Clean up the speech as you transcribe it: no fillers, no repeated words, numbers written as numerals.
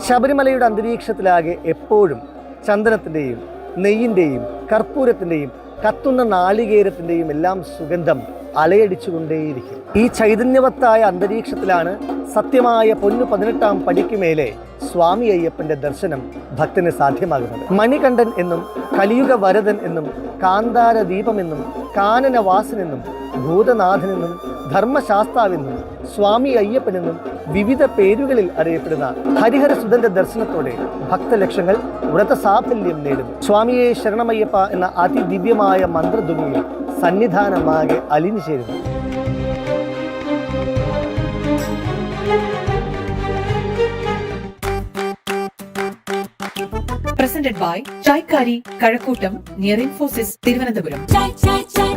ശബരിമലയുടെ അന്തരീക്ഷത്തിലാകെ എപ്പോഴും ചന്ദനത്തിൻ്റെയും നെയ്യിൻ്റെയും കർപ്പൂരത്തിൻ്റെയും കത്തുന്ന നാളികേരത്തിൻ്റെയും എല്ലാം സുഗന്ധം അലയടിച്ചുകൊണ്ടേയിരിക്കും. ഈ ചൈതന്യവത്തായ അന്തരീക്ഷത്തിലാണ് സത്യമായ പൊന്നു 18-ാം പടിക്കുമേലെ സ്വാമി അയ്യപ്പന്റെ ദർശനം ഭക്തന് സാധ്യമാകുന്നത്. മണികണ്ഠൻ എന്നും കലിയുഗ വരദൻ എന്നും കാന്താര ദീപമെന്നും കാനനവാസനെന്നും ഭൂതനാഥനെന്നും ധർമ്മശാസ്താവെന്നും സ്വാമി അയ്യപ്പനെന്നും വിവിധ പേരുകളിൽ അറിയപ്പെടുന്ന ഹരിഹരസുതന്റെ ദർശനത്തോടെ ഭക്തലക്ഷങ്ങൾ വ്രതസാഫല്യം നേടുന്നു. സ്വാമിയെ ശരണമയ്യപ്പ എന്ന അതിദിവ്യമായ മന്ത്രധ്വനിയിൽ സന്നിധാനമാകെ അലിഞ്ഞു ചേരുന്നു. Presented by Chaikari Kazhakoottam near Infosys Thiruvananthapuram.